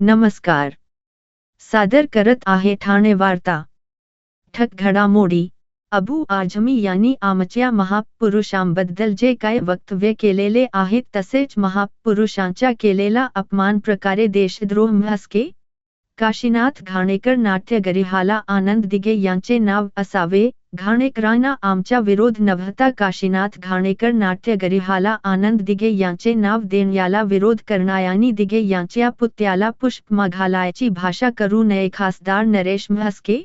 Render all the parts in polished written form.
नमस्कार. सादर करत आहे ठाणे वार्ता. ठक घडामोडी. अबू आझमी यांनी आमच्या महापुरुषांबद्दल जे काय वक्तव्य केलेले आहेत तसेच महापुरुषांच्या केलेला अपमान प्रकारे देशद्रोह म्हसके. काशीनाथ घाणेकर नाट्यगृहाला आनंद दिघे यांचे नाव असावे. घाणेकरांना आमचा विरोध नव्हता. काशीनाथ घाणेकर नाट्यगृहाला आनंद दिघे यांचे नाव देण्याला विरोध करणाऱ्यांनी दिघे यांच्या पुतळ्याला पुष्पमाळ घालायची भाषा करू नये. खासदार नरेश म्हस्के.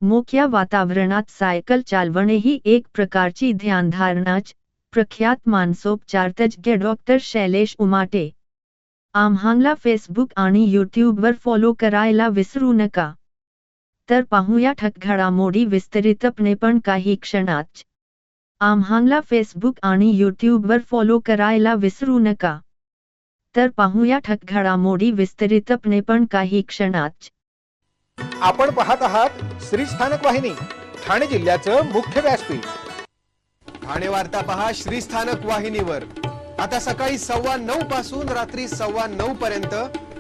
मोकळ्या वातावरणात सायकल चालवणे ही एक प्रकारची ध्यानधारणाच. प्रख्यात मानसोपचारतज्ज्ञ डॉक्टर शैलेश उमाटे. आम्हाला फेसबुक आणि यूट्यूबवर फॉलो करायला विसरू नका. तर पाहूया ठक घडामोडी विस्तारितपणे पण काही क्षणात. आम्हाला फेसबुक आणि यूट्यूबवर फॉलो करायला विसरू नका. तर पाहूया ठक घडामोडी विस्तारितपणे पण काही क्षणात. आपण पाहत आहात श्री स्थानक वाहिनी, ठाणे जिल्ह्याचं मुख्य व्यासपीठ. ठाणे वार्ता पहा श्री स्थानक वाहिनीवर. आता सकाळी 9:15 पासून रात्री 9:15 पर्यंत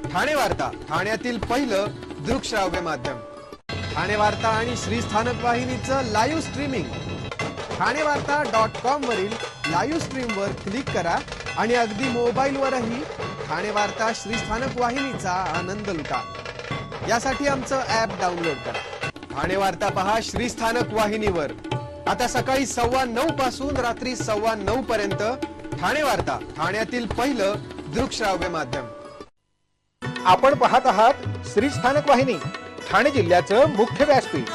ठाणे वार्ता, ठाण्यातील पहिलं दृकश्राव्य माध्यम. ठाणे वार्ता आणि श्री स्थानक वाहिनीचं लाईव्ह स्ट्रीमिंग. ठाणेवार्ता.com वरील लाईव्ह स्ट्रीमवर क्लिक करा आणि अगदी मोबाईलवरही ठाणे वार्ता श्री स्थानक वाहिनीचा आनंद लुटा. यासाठी आमचं ॲप डाउनलोड करा. ठाणे वार्ता पहा श्री स्थानक वाहिनीवर. आता सकाळी 9:15 पासून रात्री 9:15 पर्यंत ठाणे वार्ता, ठाण्यातील पहिलं दृकश्राव्य माध्यम. आपण पाहत आहात श्री स्थानक वाहिनी, ठाणे जिल्ह्याचं मुख्य व्यासपीठ.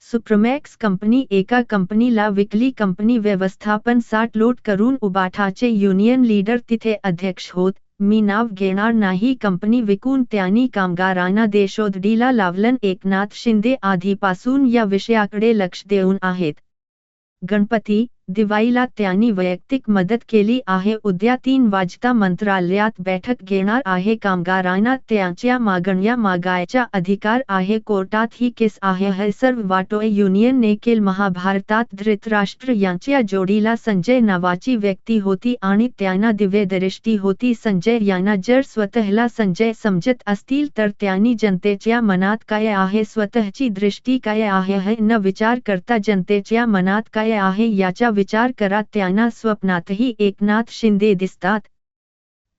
सुप्रमॅक्स कंपनी एका कंपनीला विकली. कंपनी व्यवस्थापन साठलोट करून उबाठाचे युनियन लीडर तिथे अध्यक्ष होत. मी नाव घेणार नाही. कंपनी विकून त्यांनी कामगारांना देशोधडीला लावलं. एकनाथ शिंदे आधीपासून या विषयाकडे लक्ष देऊन आहेत. गणपती, दिवाळीला त्यांनी वैयक्तिक मदत केली आहे. उद्या 3 वाजता मंत्रालयात बैठक घेणार आहे. कामगारांना त्यांच्या मागण्या मागायचा अधिकार आहे. कोर्टात ही केस आहे. हे सर्व वाटोळे युनियनने केल. महाभारतात धृतराष्ट्र यांच्या जोडीला संजय नावाची व्यक्ती होती आणि त्यांना दिव्यदृष्टी होती. संजय यांना जर स्वतःला संजय समजत असतील तर त्यांनी जनतेच्या मनात काय आहे, स्वतःची दृष्टी काय आहे हे न विचार करता जनतेच्या मनात काय आहे याचा विचार करा. त्यांना स्वप्नातही एकनाथ शिंदे दिसतात.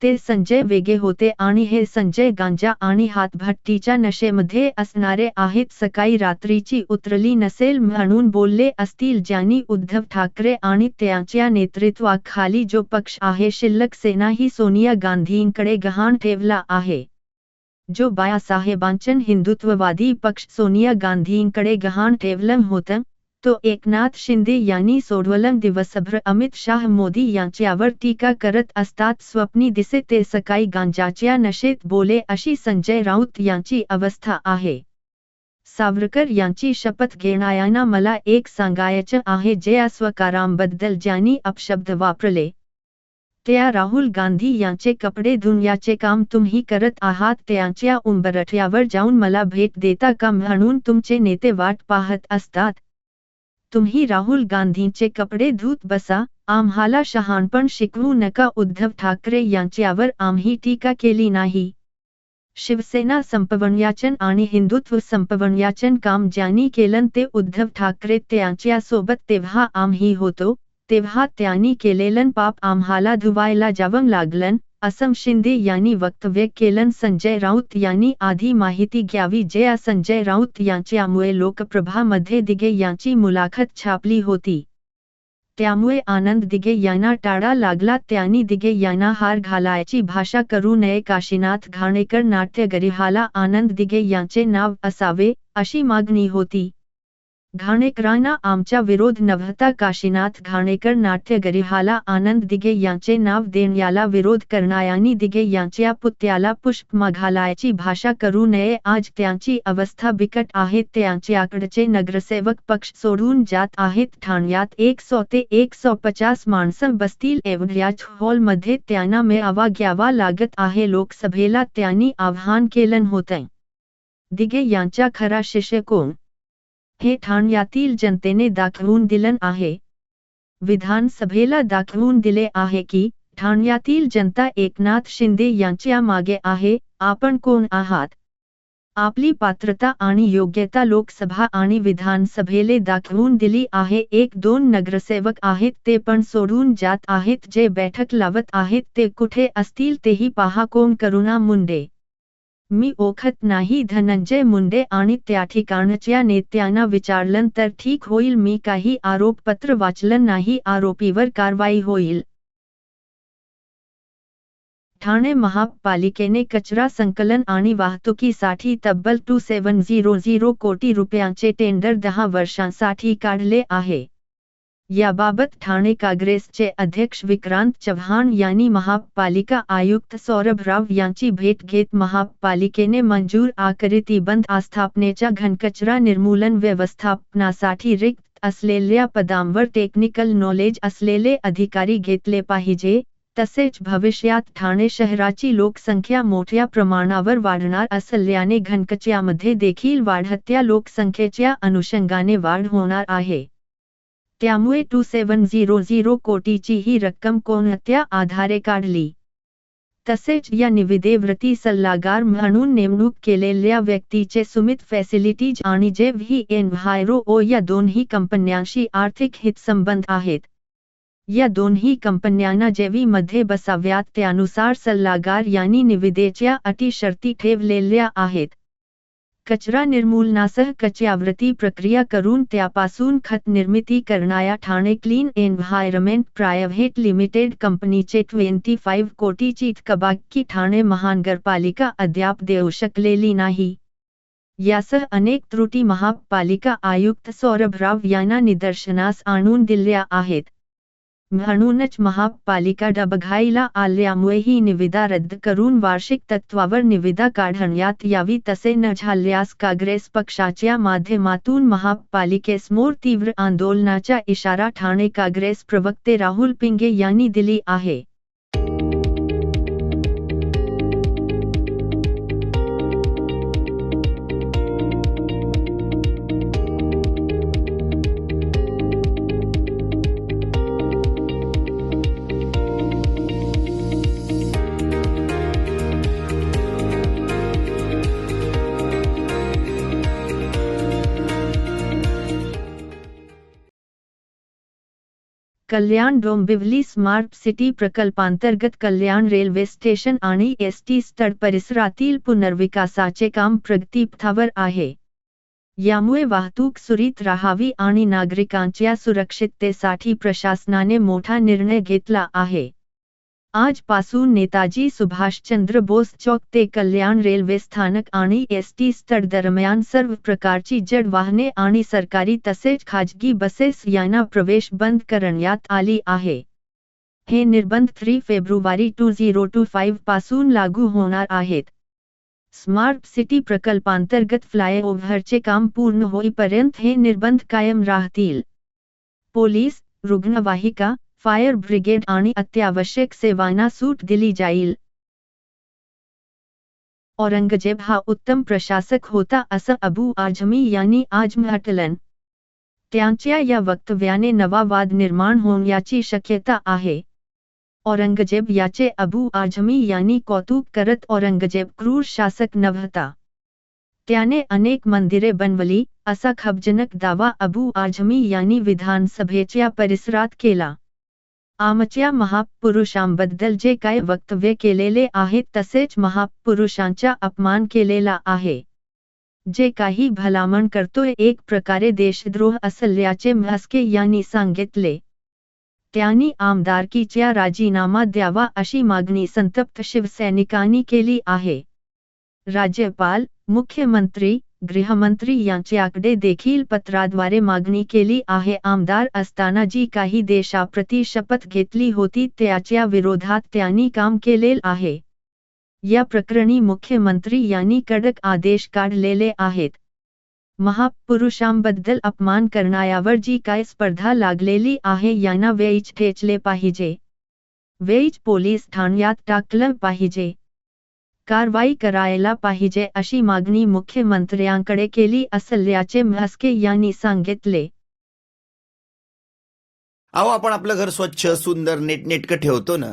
ते संजय वेगळे होते आणि हे संजय गांजा आणि हातभट्टीच्या नशेमध्ये असणारे आहेत. सकाळी रात्रीची उतरली नसेल म्हणून बोलले असतील. ज्यांनी उद्धव ठाकरे आणि त्यांच्या नेतृत्वाखाली जो पक्ष आहे शिल्लक सेना ही सोनिया गांधींकडे गहाण ठेवला आहे. जो बाळासाहेबांचा हिंदुत्ववादी पक्ष सोनिया गांधींकडे गहाण ठेवलं होतं तो एकनाथ शिंदे यांनी सोडवलं. दिवसभर अमित शाह मोदी यांच्यावर टीका करत असतात. स्वप्नी दिसे ते सकाळी गांजाच्या नशेत बोले अशी संजय राऊत यांची अवस्था आहे. सावरकर यांची शपथ घेणाऱ्यांना मला एक सांगायचं आहे. ज्या स्वकारांबद्दल ज्यांनी अपशब्द वापरले त्या राहुल गांधी यांचे कपडे धुण्याचे काम तुम्ही करत आहात. त्यांच्या उंबरठ्यावर जाऊन मला भेट देता का म्हणून तुमचे नेते वाट पाहत असतात. तुम्ही राहुल गांधींचे कपडे धुत बसा. आम्हाला शहाणपण शिकवू नका. उद्धव ठाकरे यांच्यावर आम्ही टीका केली नाही. शिवसेना संपवण्याचं आणि हिंदुत्व संपवण्याचं काम ज्यांनी केलं ते उद्धव ठाकरे त्यांच्या सोबत तेव्हा आम्ही होतो. तेव्हा त्यांनी केलेलं पाप आम्हाला धुवायला जावं लागलं असं शिंदे यांनी वक्तव्य केलं. संजय राऊत यांनी आधी माहिती घ्यावी. ज्या संजय राऊत यांच्यामुळे लोकप्रभामध्ये दिघे यांची मुलाखत छापली होती त्यामुळे आनंद दिघे यांना टाळा लागला. त्यांनी दिघे यांना हार घालायची भाषा करू नये. काशीनाथ घाणेकर नाट्यगृहाला आनंद दिघे यांचे नाव असावे अशी मागणी होती. घाणेकरांना आमचा विरोध नव्हता. काशीनाथ घाणेकर नाट्यगृहाला आनंद दिघे यांचे नाव देण्याला विरोध करणाऱ्यांनी दिघे यांच्या पुतळ्याला पुष्पमाळ घालायची भाषा करू नये. आज त्यांची अवस्था बिकट आहे. त्यांच्याकडचे नगरसेवक पक्ष सोडून जात आहेत. ठाण्यात 100 ते 150 माणसं बसतील एवढ्याच हॉलमध्ये त्यांना मेळावा घ्यावा लागत आहे. लोकसभेला त्यांनी आवाहन केलं होतं. दिघे यांचा खरा शिष्य कोण हे ठाण्यातील जनतेने दाखवून दिलं आहे. विधानसभेला दाखवून दिले आहे की ठाण्यातील जनता एकनाथ शिंदे यांच्या मागे आहे आपण कोण आहात? आपली पात्रता आणि योग्यता लोकसभा आणि विधानसभेले दाखवून दिली आहे. 1-2 नगरसेवक आहेत ते पण सोडून जात आहेत. जे बैठक लावत आहेत ते कुठे असतील तेही पहा. कोण? करुणा मुंडे. मी ओळखत नाही धनंजय मुंडे आणि त्या ठिकाणच्या नेत्यांना विचारलं तर ठीक होईल. मी काही आरोपपत्र वाचलं नाही. आरोपीवर कारवाई होईल. ठाणे महापालिकेने कचरा संकलन आणि वाहतुकीसाठी तब्बल 2700 कोटी रुपयांचे टेंडर 10 वर्षांसाठी काढले आहे. याबाबत ठाणे काँग्रेसचे अध्यक्ष विक्रांत चव्हाण यांनी महापालिका आयुक्त सौरभ राव यांची भेट घेत महापालिकेने मंजूर आकृतिबंध आस्थापनेच्या घनकचरा निर्मूलन व्यवस्थापनासाठी रिक्त असलेल्या पदांवर टेक्निकल नॉलेज असलेले अधिकारी घेतले पाहिजे. तसेच भविष्यात ठाणे शहराची लोकसंख्या मोठ्या प्रमाणावर वाढणार असल्याने घनकचऱ्यामध्ये देखील वाढत्या लोकसंख्येच्या अनुषंगाने वाढ होणार आहे. त्यामुळे 2700 कोटीची ही रक्कम कोणत्या आधारे काढली? तसेच या निविदेवरती सल्लागार म्हणून नेमणूक केलेल्या व्यक्तीचे सुमित फॅसिलिटीज आणि जेव्ही एन्व्हायरो या दोन्ही कंपन्यांशी आर्थिक हितसंबंध आहेत. या दोन्ही कंपन्यांना जेव्हीमध्ये बसाव्यात त्यानुसार सल्लागार यांनी निविदेच्या अटी शर्ती ठेवलेल्या आहेत. कचरा निर्मूलनासह कचऱ्यावरती प्रक्रिया करून त्यापासून खत निर्मिती करणाऱ्या Thane clean environment private limited कंपनीचे 25 कोटीची थकबाकी ठाणे महानगरपालिका अद्याप देऊ शकलेली नाही. यासह अनेक त्रुटी महापालिका आयुक्त सौरभ राव यांना निदर्शनास आणून दिल्या आहेत. म्हणूनच महापालिका बघायला आल्यामुळे ही निविदा रद्द करून वार्षिक तत्त्वावर निविदा काढण्यात यावी. तसे न झाल्यास काँग्रेस पक्षाच्या माध्यमातून महापालिकेसमोर तीव्र आंदोलनाचा इशारा ठाणे काँग्रेस प्रवक्ते राहुल पिंगे यांनी दिली आहे. कल्याण डोंबिवली स्मार्ट सिटी प्रकल्पांतर्गत कल्याण रेल्वे स्टेशन आणि एसटी स्थळ परिसरातील पुनर्विकासाचे काम प्रगतीपथावर आहे. यामुळे वाहतूक सुरळीत राहावी आणि नागरिकांच्या सुरक्षिततेसाठी प्रशासनाने मोठा निर्णय घेतला आहे. आजपासून नेताजी सुभाषचंद्र बोस चौक ते कल्याण रेल्वे स्थानक आणि एसटी स्थळ दरम्यान सर्व प्रकारची जड वाहने आणि सरकारी तसेच खाजगी बसेस यांना प्रवेश बंद करण्यात आली आहे. हे निर्बंध 3 फेब्रुवारी 2025 पासून लागू होणार आहेत. स्मार्ट सिटी प्रकल्पांतर्गत फ्लायओव्हरचे काम पूर्ण होईपर्यंत हे निर्बंध कायम राहतील. पोलीस, रुग्णवाहिका, फायर ब्रिगेड आणि अत्यावश्यक सेवांना सूट दिली जाईल. औरंगजेब हा उत्तम प्रशासक होता असं अबू आझमी यांनी आज म्हटलं. त्यांच्या या वक्तव्याने नवा वाद निर्माण होण्याची शक्यता आहे. औरंगजेब याचे अबू आझमी यांनी कौतुक करत औरंगजेब क्रूर शासक नव्हता. त्याने अनेक मंदिरे बनवली असा खबजनक दावा अबू आझमी यांनी विधानसभेच्या परिसरात केला. आमच्या महापुरुषांबद्दल जे काय वक्तव्य केलेले आहे तसेच महापुरुषांचा अपमान केलेला आहे. जे काही भलामण करतोय एक प्रकारे देशद्रोह असल्याचे म्हस्के यांनी सांगितले. त्यांनी आमदारकीचा राजीनामा द्यावा अशी मागणी संतप्त शिवसैनिकांनी केली आहे. राज्यपाल, मुख्यमंत्री, गृहमंत्री यांच्याकडे देखील पत्राद्वारे मागणी केली आहे. आमदार असताना जी काही देशाप्रती शपथ घेतली होती त्याच्या विरोधात त्यांनी काम केलेले आहे. या प्रकरणी मुख्यमंत्री यांनी कडक आदेश काढलेले आहेत. महापुरुषांबद्दल अपमान करणाऱ्यावर जी काय स्पर्धा लागलेली आहे यांना वेळीच ठेचले पाहिजे. वेळीच पोलीस ठाण्यात टाकलं पाहिजे. कारवाई करायला पाहिजे अशी मागणी मुख्यमंत्र्यांकडे केली असल्याचे म्हस्के यांनी सांगितले. अहो, आपण आपलं घर स्वच्छ, सुंदर, नीटनेटकं ठेवतो ना,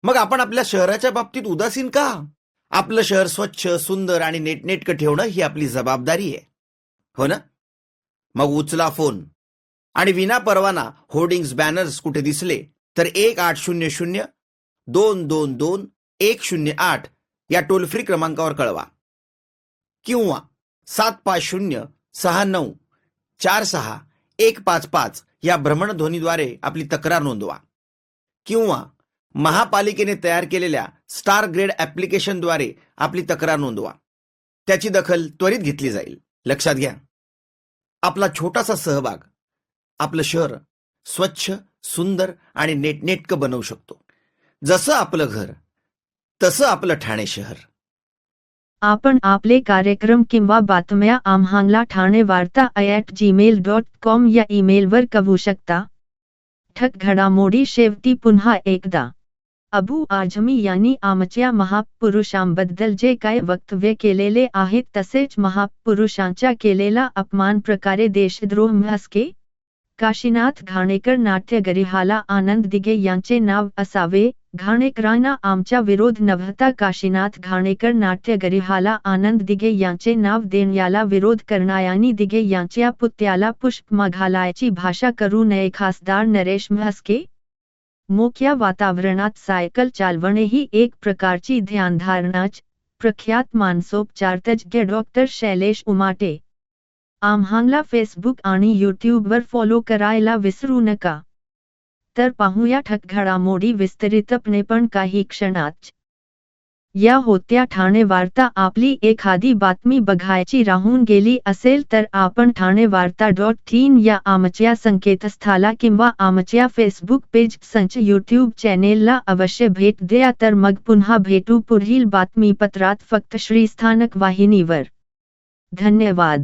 मग आपण आपल्या शहराच्या बाबतीत उदासीन का? आपलं शहर स्वच्छ, सुंदर आणि नेटनेटकं ठेवणं ही आपली जबाबदारी आहे, हो ना? मग उचला फोन आणि विना परवाना होर्डिंग्स, बॅनर्स कुठे दिसले तर 1800-222-108 या टोल फ्री क्रमांकावर कळवा किंवा 750-6946-155 या भ्रमणध्वनीद्वारे आपली तक्रार नोंदवा किंवा महापालिकेने तयार केलेल्या स्टार ग्रेड ॲप्लिकेशनद्वारे आपली तक्रार नोंदवा. त्याची दखल त्वरित घेतली जाईल. लक्षात घ्या, आपला छोटासा सहभाग आपलं शहर स्वच्छ, सुंदर आणि नेटनेटकं बनवू शकतो. जसं आपलं घर तसं आपलं ठाणे शहर. आपण आपले कार्यक्रम किंवा बातम्या आम्हाला ठाणेवार्ता@gmail.com या ईमेलवर कळवू शकता. ठक घडामोडी शेवटी पुन्हा एकदा. अबू आझमी यांनी आमच्या महापुरुषांबद्दल जे काय वक्तव्य केलेले आहेत तसेच महापुरुषांच्या केलेला अपमान प्रकारे देशद्रोह म्हसके. काशीनाथ घाणेकर नाट्यगृहाला आनंद दिघे यांचे नाव असावे. घाणेकरांना आमचा विरोध नव्हता. काशीनाथ घाणेकर नाट्यगृहाला आनंद दिघे यांचे नाव देण्याला विरोध करणाऱ्यांनी दिघे यांच्या पुतळ्याला पुष्प घालायची भाषा करू नये. खासदार नरेश म्हस्के. मोकळ्या वातावरणात सायकल चालवणे ही एक प्रकारची ध्यानधारणाच. प्रख्यात मानसोपचारतज्ज्ञ डॉक्टर शैलेश उमाटे. आम्हाला फेसबुक आणि यूट्यूबवर फॉलो करायला विसरू नका. तर पाहूया ठक घडामोडी विस्तारितपणे पण काही क्षणात. या होत्या ठाणे वार्ता. आपली एखादी बातमी बघायची राहून गेली असेल तर आपण ठाणेवार्ता.in या आमच्या संकेतस्थळाला किंवा आमच्या फेसबुक पेज संच यूट्यूब चॅनेलला अवश्य भेट द्या. तर मग पुन्हा भेटू पुढील बातमीपत्रात फक्त श्रीस्थानक वाहिनीवर. धन्यवाद.